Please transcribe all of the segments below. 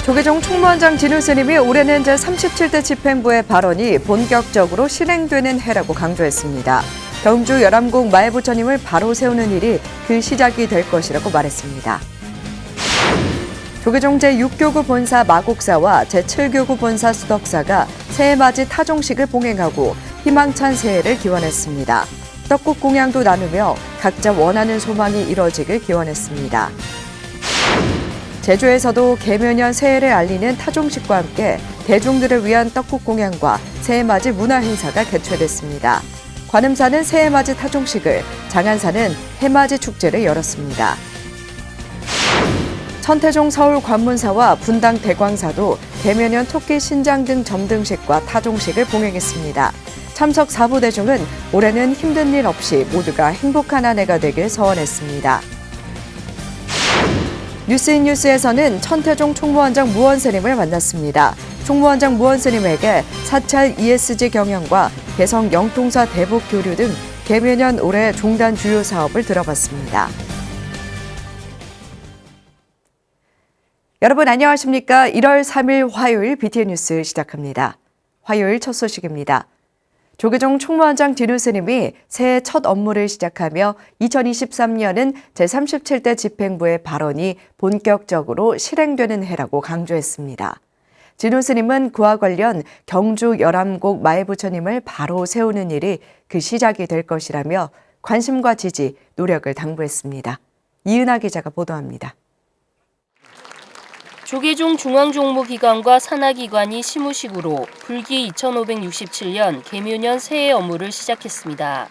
조계종 총무원장 진우 스님이 올해는 제37대 집행부의 발언이 본격적으로 실행되는 해라고 강조했습니다. 경주 열암곡 마애부처님을 바로 세우는 일이 그 시작이 될 것이라고 말했습니다. 조계종 제6교구 본사 마곡사와 제7교구 본사 수덕사가 새해맞이 타종식을 봉행하고 희망찬 새해를 기원했습니다. 떡국 공양도 나누며 각자 원하는 소망이 이뤄지길 기원했습니다. 제주에서도 개묘년 새해를 알리는 타종식과 함께 대중들을 위한 떡국 공양과 새해맞이 문화 행사가 개최됐습니다. 관음사는 새해맞이 타종식을, 장안사는 해맞이 축제를 열었습니다. 천태종 서울관문사와 분당 대광사도 개묘년 토끼 신장 등 점등식과 타종식을 봉행했습니다. 참석 사부대중은 올해는 힘든 일 없이 모두가 행복한 한 해가 되길 서원했습니다. 뉴스인뉴스에서는 천태종 총무원장 무원스님을 만났습니다. 총무원장 무원스님에게 사찰 ESG 경영과 개성 영통사 대북 교류 등 개묘년 올해 종단 주요 사업을 들어봤습니다. 여러분 안녕하십니까? 1월 3일 화요일 BTN 뉴스 시작합니다. 화요일 첫 소식입니다. 조계종 총무원장 진우 스님이 새해 첫 업무를 시작하며 2023년은 제37대 집행부의 발언이 본격적으로 실행되는 해라고 강조했습니다. 진우 스님은 그와 관련 경주 열암곡 마애부처님을 바로 세우는 일이 그 시작이 될 것이라며 관심과 지지, 노력을 당부했습니다. 이은하 기자가 보도합니다. 조계종 중앙종무기관과 산하기관이 시무식으로 불기 2567년 개묘년 새해 업무를 시작했습니다.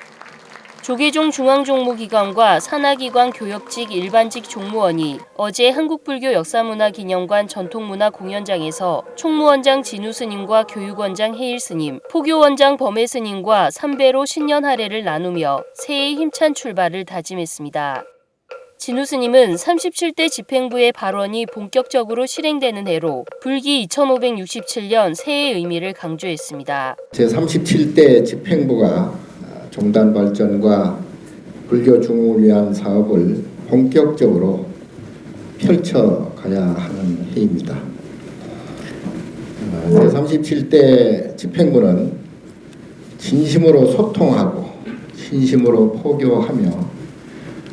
조계종 중앙종무기관과 산하기관 교역직 일반직 종무원이 어제 한국불교역사문화기념관 전통문화공연장에서 총무원장 진우 스님과 교육원장 해일 스님, 포교원장 범해 스님과 삼배로 신년 할애를 나누며 새해의 힘찬 출발을 다짐했습니다. 진우 스님은 37대 집행부의 발언이 본격적으로 실행되는 해로 불기 2567년 새해의 의미를 강조했습니다. 제37대 집행부가 종단 발전과 불교 중흥을 위한 사업을 본격적으로 펼쳐가야 하는 해입니다. 제37대 집행부는 진심으로 소통하고 신심으로 포교하며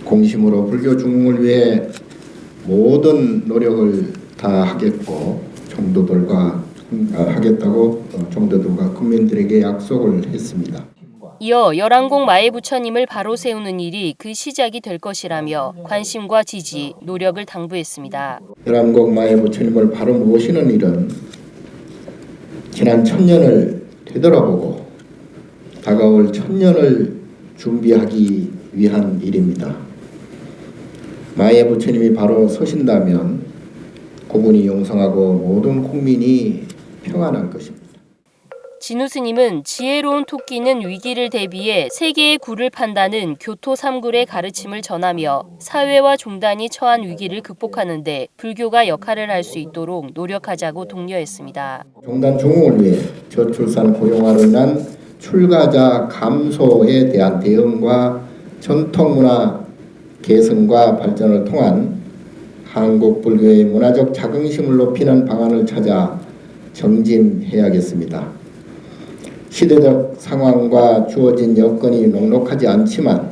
공심으로 불교 중흥을 위해 모든 노력을 다하겠고 하겠다고 종도들과 국민들에게 약속을 했습니다. 이어 열암곡 마애부처님을 바로 세우는 일이 그 시작이 될 것이라며 관심과 지지, 노력을 당부했습니다. 열암곡 마애부처님을 바로 모시는 일은 지난 1000년을 되돌아보고 다가올 1000년을 준비하기 위한 일입니다. 마애부처님이 바로 서신다면 고군이 용성하고 모든 국민이 평안할 것입니다. 진우 스님은 지혜로운 토끼는 위기를 대비해 세계의 굴을 판다는 교토 3굴의 가르침을 전하며 사회와 종단이 처한 위기를 극복하는 데 불교가 역할을 할 수 있도록 노력하자고 독려했습니다. 종단 중흥을 위해 저출산 고령화로 인한 출가자 감소에 대한 대응과 전통문화 개선과 발전을 통한 한국 불교의 문화적 자긍심을 높이는 방안을 찾아 정진해야겠습니다. 시대적 상황과 주어진 여건이 녹록하지 않지만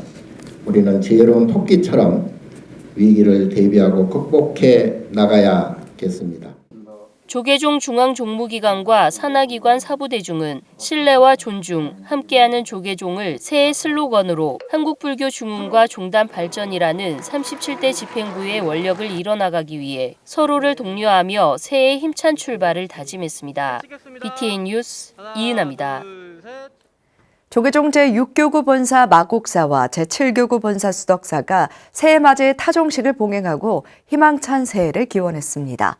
우리는 지혜로운 토끼처럼 위기를 대비하고 극복해 나가야겠습니다. 조계종 중앙종무기관과 산하기관 사부대중은 신뢰와 존중, 함께하는 조계종을 새해 슬로건으로 한국불교 중흥과 종단 발전이라는 37대 집행부의 원력을 이뤄나가기 위해 서로를 독려하며 새해의 힘찬 출발을 다짐했습니다. BTN 뉴스 이은하입니다. 조계종 제6교구 본사 마곡사와 제7교구 본사 수덕사가 새해맞이 타종식을 봉행하고 희망찬 새해를 기원했습니다.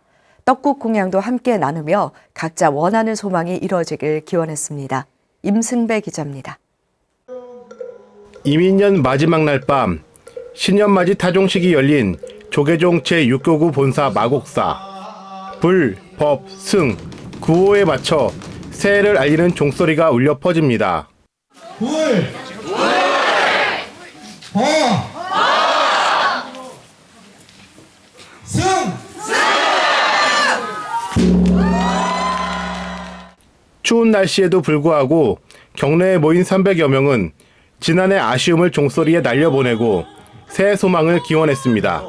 떡국 공양도 함께 나누며 각자 원하는 소망이 이뤄지길 기원했습니다. 임승배 기자입니다. 이민년 마지막 날 밤 신년맞이 타종식이 열린 조계종 제6교구 본사 마곡사. 불, 법, 승, 구호에 맞춰 새해를 알리는 종소리가 울려 퍼집니다. 불, 법, 승, 추운 날씨에도 불구하고 경내에 모인 300여 명은 지난해 아쉬움을 종소리에 날려보내고 새해 소망을 기원했습니다.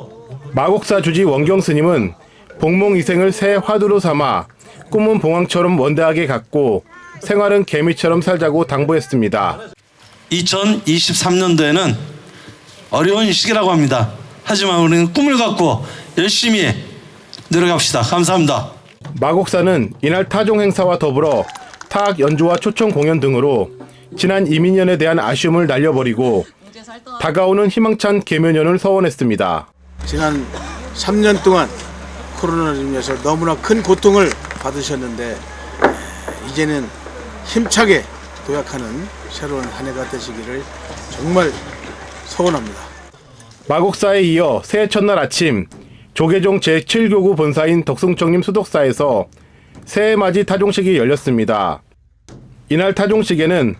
마곡사 주지 원경 스님은 복몽이생을 새해 화두로 삼아 꿈은 봉황처럼 원대하게 갖고 생활은 개미처럼 살자고 당부했습니다. 2023년도에는 어려운 시기라고 합니다. 하지만 우리는 꿈을 갖고 열심히 노력합시다. 감사합니다. 마곡사는 이날 타종 행사와 더불어 타악 연주와 초청 공연 등으로 지난 이민년에 대한 아쉬움을 날려버리고 다가오는 희망찬 계묘년을 서원했습니다. 지난 3년 동안 코로나로 인해서 너무나 큰 고통을 받으셨는데 이제는 힘차게 도약하는 새로운 한 해가 되시기를 정말 소원합니다. 마곡사에 이어 새해 첫날 아침 조계종 제7교구 본사인 덕숭청림 수덕사에서 새해 맞이 타종식이 열렸습니다. 이날 타종식에는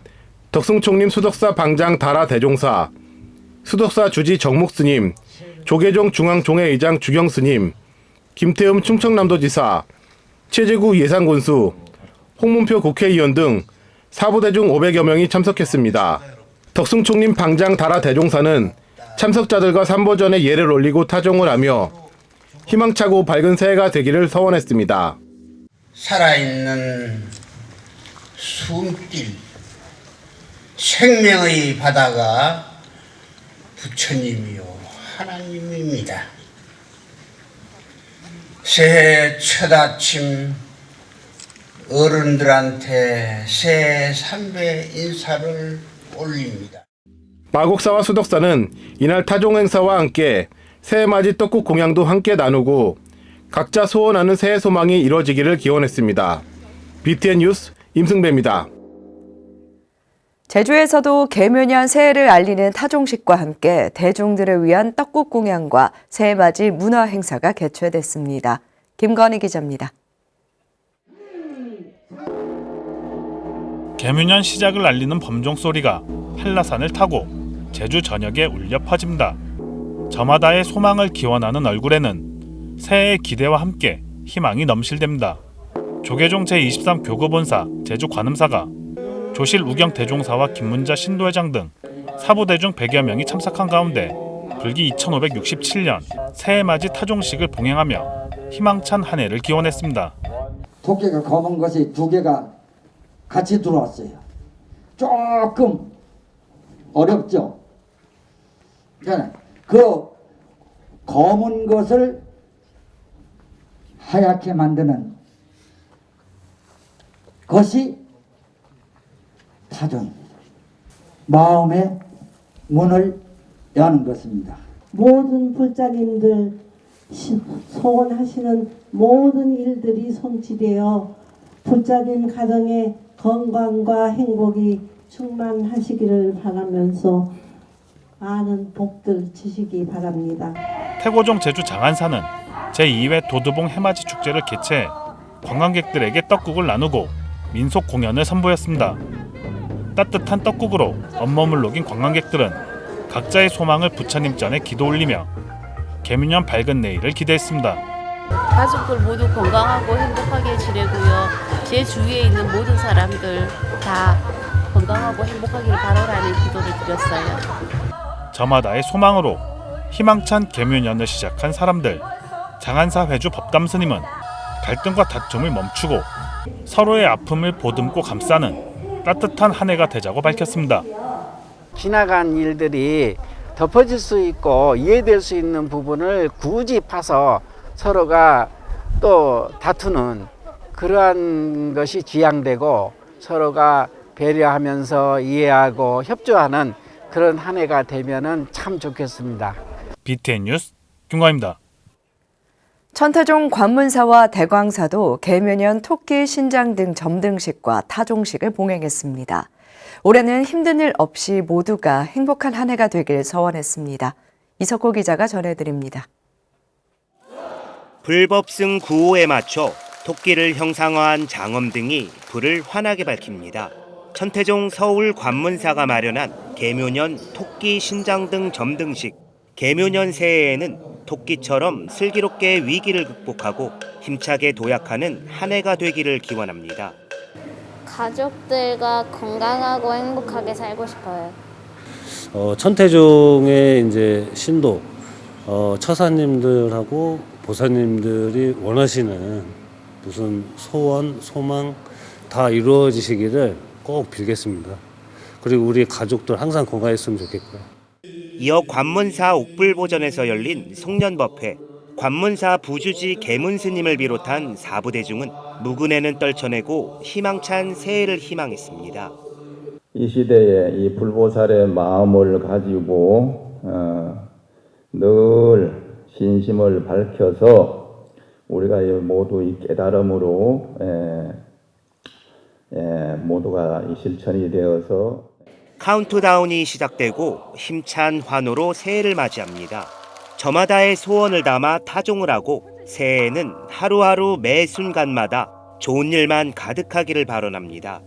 덕숭청림 수덕사 방장 다라 대종사, 수덕사 주지 정묵스님, 조계종 중앙종회의장 주경스님, 김태흠 충청남도지사, 최재구 예산군수, 홍문표 국회의원 등 사부대중 500여 명이 참석했습니다. 덕숭청림 방장 다라 대종사는 참석자들과 삼보전에 예를 올리고 타종을 하며 희망차고 밝은 새해가 되기를 서원했습니다. 살아있는 숨길, 생명의 바다가 부처님이요 하나님입니다. 새해 첫 아침 어른들한테 새해 삼배 인사를 올립니다. 마곡사와 수덕사는 이날 타종 행사와 함께 새해맞이 떡국 공양도 함께 나누고 각자 소원하는 새해 소망이 이루어지기를 기원했습니다. BTN 뉴스 임승배입니다. 제주에서도 계묘년 새해를 알리는 타종식과 함께 대중들을 위한 떡국 공양과 새해맞이 문화 행사가 개최됐습니다. 김건희 기자입니다. 계묘년 시작을 알리는 범종 소리가 한라산을 타고 제주 전역에 울려 퍼집니다. 저마다의 소망을 기원하는 얼굴에는 새해의 기대와 함께 희망이 넘실댑니다. 조계종 제23 교구본사 제주 관음사가 조실 우경 대종사와 김문자 신도회장 등 사부대중 100여 명이 참석한 가운데 불기 2567년 새해맞이 타종식을 봉행하며 희망찬 한 해를 기원했습니다. 토끼가 검은 것이 두 개가 같이 들어왔어요. 조금 어렵죠. 그 검은 것을 하얗게 만드는 것이 타종입니다. 마음의 문을 여는 것입니다. 모든 불자님들 소원하시는 모든 일들이 성취되어 불자님 가정에 건강과 행복이 충만하시기를 바라면서 많은 복들 주시기 바랍니다. 태고종 제주 장안사는 제2회 도두봉 해맞이 축제를 개최해 관광객들에게 떡국을 나누고 민속 공연을 선보였습니다. 따뜻한 떡국으로 온몸을 녹인 관광객들은 각자의 소망을 부처님 전에 기도 올리며 계묘년 밝은 내일을 기대했습니다. 가족들 모두 건강하고 행복하게 지내고요. 제 주위에 있는 모든 사람들 다 건강하고 행복하기를 바라라는 기도를 드렸어요. 저마다의 소망으로 희망찬 계묘년을 시작한 사람들. 장안사 회주 법담 스님은 갈등과 다툼을 멈추고 서로의 아픔을 보듬고 감싸는 따뜻한 한 해가 되자고 밝혔습니다. 지나간 일들이 덮어질 수 있고 이해될 수 있는 부분을 굳이 파서 서로가 또 다투는 그러한 것이 지양되고 서로가 배려하면서 이해하고 협조하는 그런 한 해가 되면은 참 좋겠습니다. BTN 뉴스 김광입니다. 천태종 관문사와 대광사도 계묘년 토끼 신장 등 점등식과 타종식을 봉행했습니다. 올해는 힘든 일 없이 모두가 행복한 한 해가 되길 서원했습니다. 이석호 기자가 전해드립니다. 불법승 구호에 맞춰 토끼를 형상화한 장엄 등이 불을 환하게 밝힙니다. 천태종 서울 관문사가 마련한 계묘년 토끼 신장 등 점등식. 계묘년 새해에는 토끼처럼 슬기롭게 위기를 극복하고 힘차게 도약하는 한 해가 되기를 기원합니다. 가족들과 건강하고 행복하게 살고 싶어요. 천태종의 이제 신도 처사님들하고 보살님들이 원하시는 무슨 소원, 소망 다 이루어지시기를 꼭 빌겠습니다. 그리고 우리 가족들 항상 건강했으면 좋겠고요. 이어 관문사 옥불보전에서 열린 송년법회, 관문사 부주지 계문스님을 비롯한 사부대중은 묵은애는 떨쳐내고 희망찬 새해를 희망했습니다. 이 시대에 이 불보살의 마음을 가지고 늘 신심을 밝혀서 우리가 모두 이 깨달음으로 모두가 이 실천이 되어서 카운트다운이 시작되고 힘찬 환호로 새해를 맞이합니다. 저마다의 소원을 담아 타종을 하고 새해에는 하루하루 매 순간마다 좋은 일만 가득하기를 발언합니다.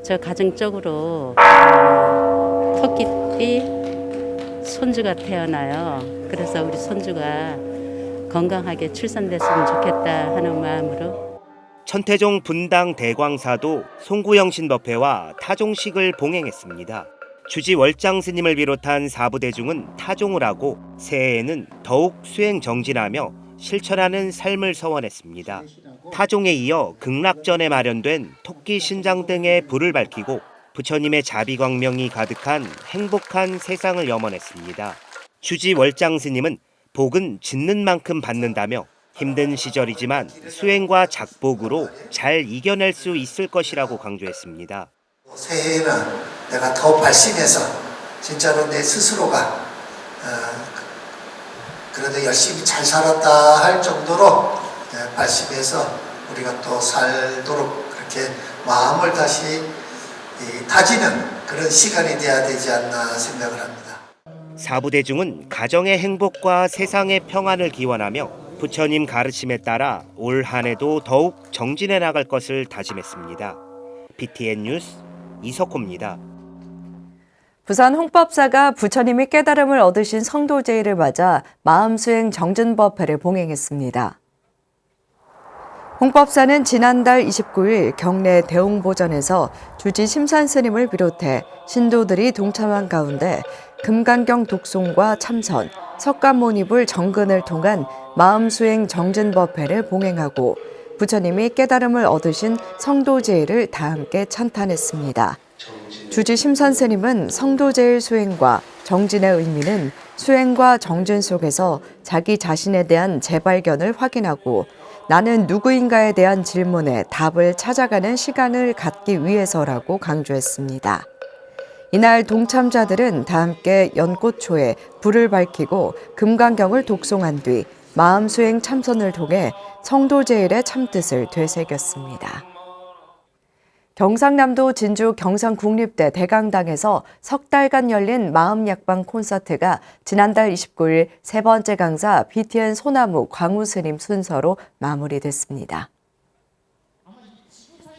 저 가정적으로 토끼띠 손주가 태어나요. 그래서 우리 손주가 건강하게 출산됐으면 좋겠다 하는 마음으로 천태종 분당 대광사도 송구영신법회와 타종식을 봉행했습니다. 주지 월장 스님을 비롯한 사부대중은 타종을 하고 새해에는 더욱 수행 정진하며 실천하는 삶을 서원했습니다. 타종에 이어 극락전에 마련된 토끼 신장 등의 불을 밝히고 부처님의 자비광명이 가득한 행복한 세상을 염원했습니다. 주지 월장 스님은 복은 짓는 만큼 받는다며 힘든 시절이지만 수행과 작복으로 잘 이겨낼 수 있을 것이라고 강조했습니다. 새해에는 내가 더 발심해서 진짜로 내 스스로가 그래도 열심히 잘 살았다 할 정도로 발심해서 우리가 또 살도록 그렇게 마음을 다시 다지는 그런 시간이 돼야 되지 않나 생각을 합니다. 사부대중은 가정의 행복과 세상의 평안을 기원하며 부처님 가르침에 따라 올 한 해도 더욱 정진해 나갈 것을 다짐했습니다. BTN 뉴스 이석호입니다. 부산 홍법사가 부처님이 깨달음을 얻으신 성도제의를 맞아 마음수행 정진법회를 봉행했습니다. 홍법사는 지난달 29일 경내 대웅보전에서 주지 심산스님을 비롯해 신도들이 동참한 가운데 금강경 독송과 참선, 석가모니불 정근을 통한 마음수행 정진법회를 봉행하고 부처님이 깨달음을 얻으신 성도제의를 다 함께 찬탄했습니다. 주지 심산스님은 성도제의 수행과 정진의 의미는 수행과 정진 속에서 자기 자신에 대한 재발견을 확인하고 나는 누구인가에 대한 질문에 답을 찾아가는 시간을 갖기 위해서라고 강조했습니다. 이날 동참자들은 다 함께 연꽃초에 불을 밝히고 금강경을 독송한 뒤 마음수행 참선을 통해 성도제일의 참뜻을 되새겼습니다. 경상남도 진주 경상국립대 대강당에서 석 달간 열린 마음약방 콘서트가 지난달 29일 세 번째 강사 BTN 소나무 광우스님 순서로 마무리됐습니다.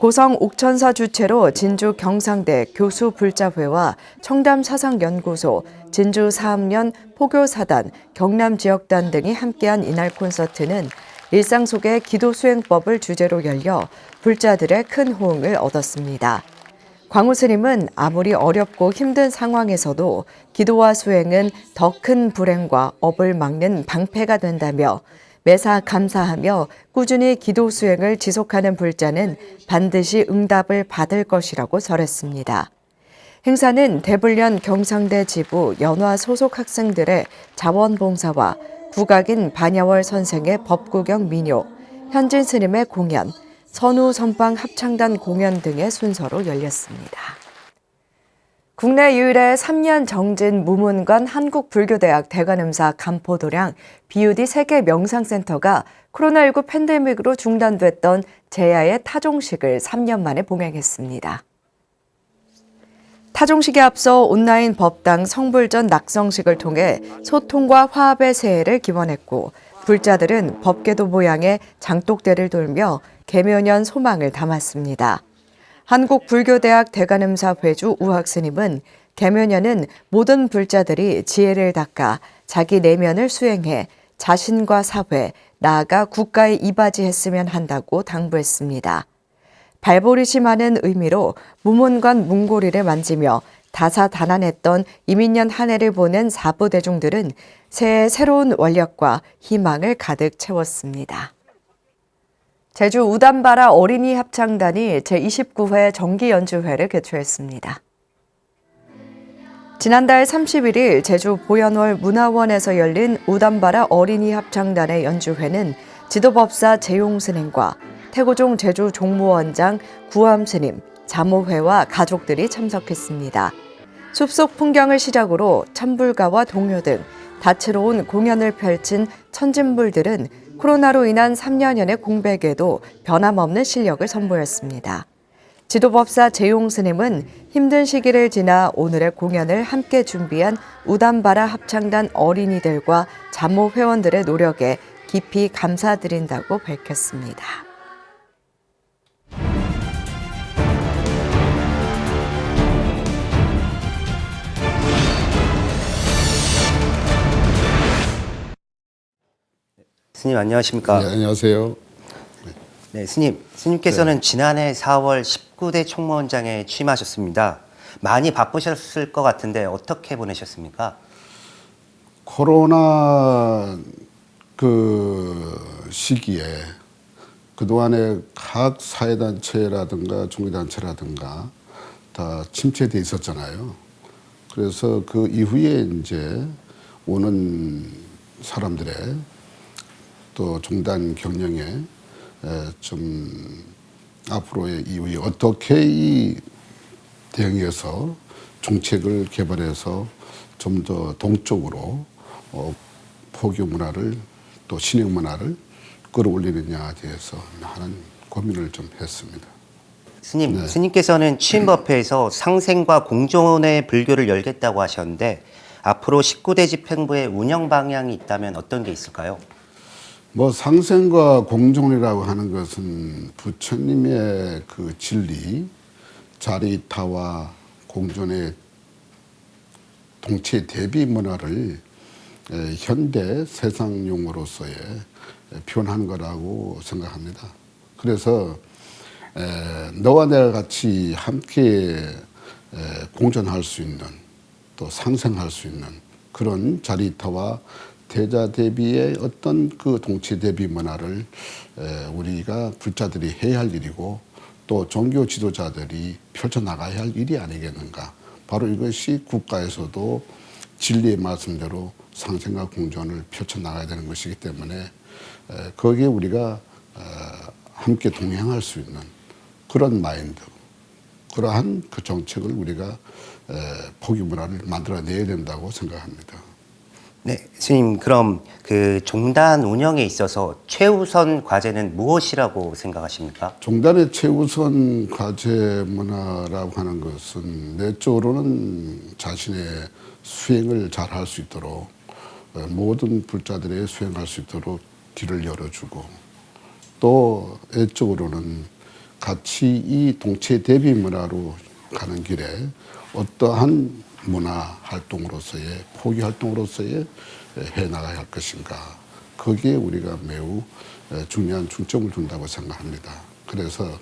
고성 옥천사 주최로 진주 경상대 교수 불자회와 청담사상연구소, 진주 사학년 포교사단, 경남지역단 등이 함께한 이날 콘서트는 일상 속의 기도 수행법을 주제로 열려 불자들의 큰 호응을 얻었습니다. 광우 스님은 아무리 어렵고 힘든 상황에서도 기도와 수행은 더 큰 불행과 업을 막는 방패가 된다며 매사 감사하며 꾸준히 기도 수행을 지속하는 불자는 반드시 응답을 받을 것이라고 설했습니다. 행사는 대불련 경상대 지부 연화 소속 학생들의 자원봉사와 국악인 반야월 선생의 법구경 민요, 현진 스님의 공연, 선우 선방 합창단 공연 등의 순서로 열렸습니다. 국내 유일의 3년 정진 무문관 한국불교대학 대관음사 간포도량 BUD 세계 명상센터가 코로나19 팬데믹으로 중단됐던 제야의 타종식을 3년 만에 봉행했습니다. 타종식에 앞서 온라인 법당 성불전 낙성식을 통해 소통과 화합의 새해를 기원했고 불자들은 법궤도 모양의 장독대를 돌며 계묘년 소망을 담았습니다. 한국불교대학 대관음사 회주 우학스님은 계묘년은 모든 불자들이 지혜를 닦아 자기 내면을 수행해 자신과 사회, 나아가 국가에 이바지했으면 한다고 당부했습니다. 발버릇이 많은 의미로 무문관 문고리를 만지며 다사다난했던 이민년 한 해를 보낸 사부 대중들은 새해 새로운 원력과 희망을 가득 채웠습니다. 제주 우담바라 어린이 합창단이 제29회 정기연주회를 개최했습니다. 지난달 31일 제주 보현월 문화원에서 열린 우담바라 어린이 합창단의 연주회는 지도법사 재용 스님과 태고종 제주 종무원장 구암 스님, 자모회와 가족들이 참석했습니다. 숲속 풍경을 시작으로 찬불가와 동요 등 다채로운 공연을 펼친 천진불들은 코로나로 인한 3년여의 공백에도 변함없는 실력을 선보였습니다. 지도법사 재용 스님은 힘든 시기를 지나 오늘의 공연을 함께 준비한 우담바라 합창단 어린이들과 자모 회원들의 노력에 깊이 감사드린다고 밝혔습니다. 스님 안녕하십니까? 네, 안녕하세요. 네, 스님께서는 지난해 4월 19대 총무원장에 취임하셨습니다. 많이 바쁘셨을 것 같은데 어떻게 보내셨습니까? 코로나 그 시기에 그동안에 각 사회단체라든가 종교단체라든가 다 침체돼 있었잖아요. 그래서 그 이후에 이제 오는 사람들의 또 종단 경영에 좀 앞으로의 이후에 어떻게 대응해서 정책을 개발해서 좀 더 동쪽으로 포교 문화를 또 신흥 문화를 끌어올리느냐에 대해서 하는 고민을 좀 했습니다. 스님께서는 취임법회에서 상생과 공존의 불교를 열겠다고 하셨는데 앞으로 19대 집행부의 운영 방향이 있다면 어떤 게 있을까요? 뭐 상생과 공존이라고 하는 것은 부처님의 그 진리, 자리타와 공존의 동체 대비 문화를 현대 세상용어로서의 표현한 거라고 생각합니다. 그래서 너와 내가 같이 함께 공존할 수 있는 또 상생할 수 있는 그런 자리타와 대자 대비의 어떤 그 동체 대비 문화를 우리가 불자들이 해야 할 일이고 또 종교 지도자들이 펼쳐나가야 할 일이 아니겠는가. 바로 이것이 국가에서도 진리의 말씀대로 상생과 공존을 펼쳐나가야 되는 것이기 때문에 거기에 우리가 함께 동행할 수 있는 그런 마인드, 그러한 그 정책을 우리가 포교 문화를 만들어내야 된다고 생각합니다. 네, 스님 그럼 그 종단 운영에 있어서 최우선 과제는 무엇이라고 생각하십니까? 종단의 최우선 과제 문화라고 하는 것은 내적으로는 자신의 수행을 잘 할 수 있도록 모든 불자들의 수행할 수 있도록 길을 열어주고 또 애적으로는 같이 이 동체 대비 문화로 가는 길에 어떠한 문화 활동으로서의 포교 활동으로서의 해나가야 할 것인가 거기에 우리가 매우 중요한 중점을 둔다고 생각합니다. 그래서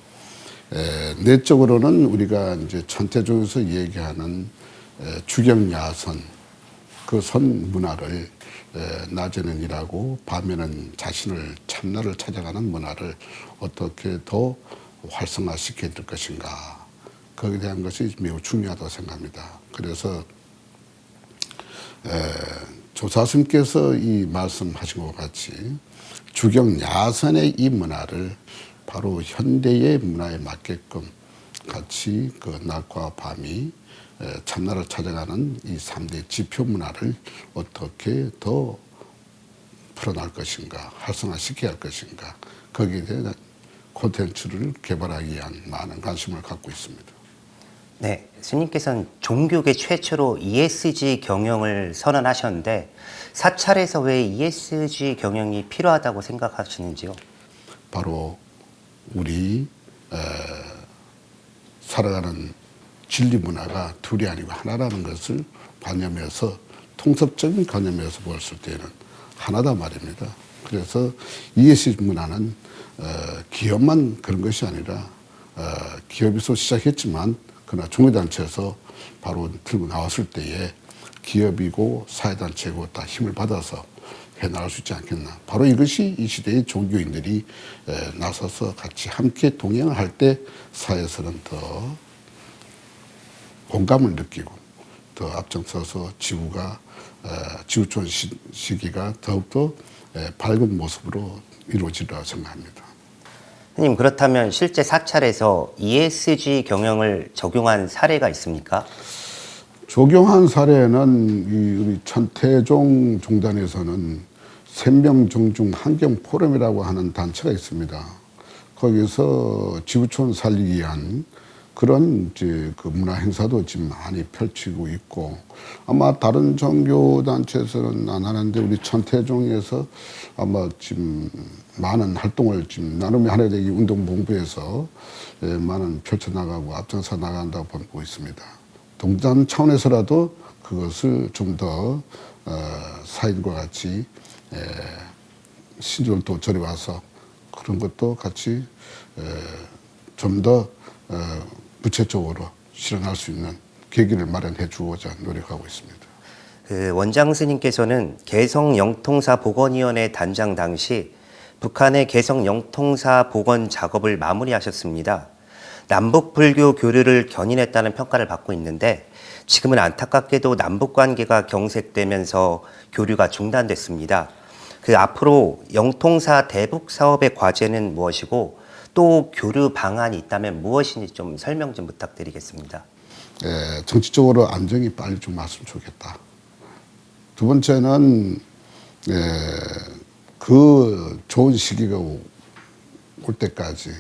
내적으로는 우리가 이제 천태종에서 얘기하는 주경야선 그 선 문화를 낮에는 일하고 밤에는 자신을 참나를 찾아가는 문화를 어떻게 더 활성화시켜야 될 것인가 거기에 대한 것이 매우 중요하다고 생각합니다. 그래서 조사스님께서 이 말씀하신 것 같이 주경야선의 이 문화를 바로 현대의 문화에 맞게끔 같이 그 낮과 밤이 참나를 찾아가는 이 3대 지표 문화를 어떻게 더 풀어날 것인가 활성화시켜야 할 것인가 거기에 대한 콘텐츠를 개발하기 위한 많은 관심을 갖고 있습니다. 네, 스님께서는 종교계 최초로 ESG 경영을 선언하셨는데 사찰에서 왜 ESG 경영이 필요하다고 생각하시는지요? 바로 우리 살아가는 진리 문화가 둘이 아니고 하나라는 것을 관념해서 통섭적인 관념에서 봤을 때는 하나다 말입니다. 그래서 ESG 문화는 기업만 그런 것이 아니라 기업에서 시작했지만 그러나 종교단체에서 바로 들고 나왔을 때에 기업이고 사회단체고 다 힘을 받아서 해나갈 수 있지 않겠나. 바로 이것이 이 시대의 종교인들이 나서서 같이 함께 동행을 할 때 사회에서는 더 공감을 느끼고 더 앞장서서 지구촌 시기가 더욱더 밝은 모습으로 이루어지리라 생각합니다. 선생님, 그렇다면 실제 사찰에서 ESG 경영을 적용한 사례가 있습니까? 적용한 사례는 우리 천태종 종단에서는 생명정중 환경포럼이라고 하는 단체가 있습니다. 거기서 지구촌 살리기 위한 그런 그 문화 행사도 지금 많이 펼치고 있고, 아마 다른 종교 단체에서는 안 하는데 우리 천태종에서 아마 지금 많은 활동을 지금 나름의 하나되기 운동본부에서 많은 펼쳐나가고 앞장서 나간다고 보고 있습니다. 동단 차원에서라도 그것을 좀 더 사인과 같이 신전도 저려와서 그런 것도 같이 좀 더 구체적으로 실현할 수 있는 계기를 마련해 주고자 노력하고 있습니다. 원장 스님께서는 개성 영통사 복원위원회 단장 당시 북한의 개성 영통사 복원 작업을 마무리하셨습니다. 남북 불교 교류를 견인했다는 평가를 받고 있는데 지금은 안타깝게도 남북 관계가 경색되면서 교류가 중단됐습니다. 앞으로 영통사 대북 사업의 과제는 무엇이고 또 교류 방안이 있다면 무엇인지 좀 설명 좀 부탁드리겠습니다. 정치적으로 안정이 빨리 좀 왔으면 좋겠다. 두 번째는 그 좋은 시기가 올 때까지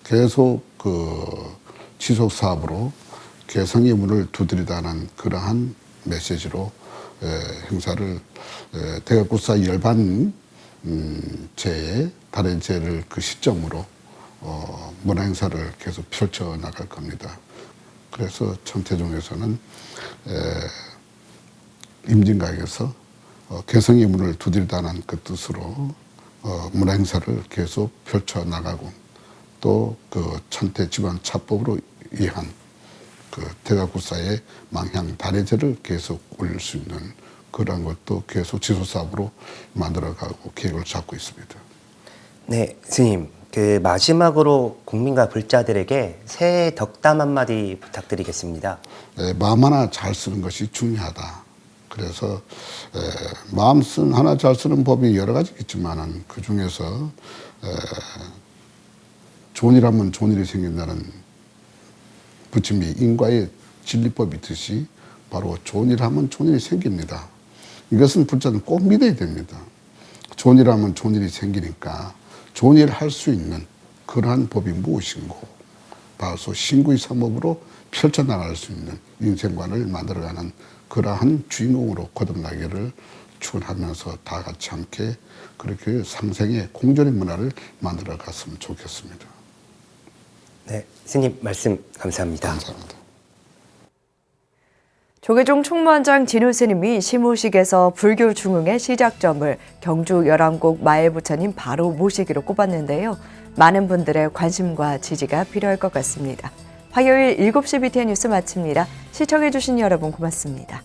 계속 그 지속 사업으로 개성의 문을 두드리다는 그러한 메시지로 행사를 대각국사 열반 제에 달의 제를 그 시점으로 문화 행사를 계속 펼쳐 나갈 겁니다. 그래서 천태종에서는 임진각에서 개성의 문을 두드리다는 그 뜻으로 문화 행사를 계속 펼쳐 나가고 또 그 천태 집안 차법으로 위한 그 대각국사의 망향 달의제를 계속 올릴 수 있는 그런 것도 계속 지속 사업으로 만들어가고 계획을 잡고 있습니다. 네, 스님. 마지막으로 국민과 불자들에게 새해 덕담 한마디 부탁드리겠습니다. 마음 하나 잘 쓰는 것이 중요하다. 그래서 마음 하나 잘 쓰는 법이 여러 가지 있지만 그 중에서 좋은 일 하면 좋은 일이 생긴다는 부처님의 인과의 진리법이 있듯이 바로 좋은 일 하면 좋은 일이 생깁니다. 이것은 불자는 꼭 믿어야 됩니다. 좋은 일 하면 좋은 일이 생기니까 좋은 일을 할 수 있는 그러한 법이 무엇인고 바로 신구의 삼업으로 펼쳐나갈 수 있는 인생관을 만들어가는 그러한 주인공으로 거듭나기를 축원하면서 다 같이 함께 그렇게 상생의 공존의 문화를 만들어 갔으면 좋겠습니다. 네, 스님 말씀 감사합니다. 감사합니다. 조계종 총무원장 진우 스님이 시무식에서 불교 중흥의 시작점을 경주 열왕곡 마애부처님 바로 모시기로 꼽았는데요. 많은 분들의 관심과 지지가 필요할 것 같습니다. 화요일 7시 BTN 뉴스 마칩니다. 시청해주신 여러분 고맙습니다.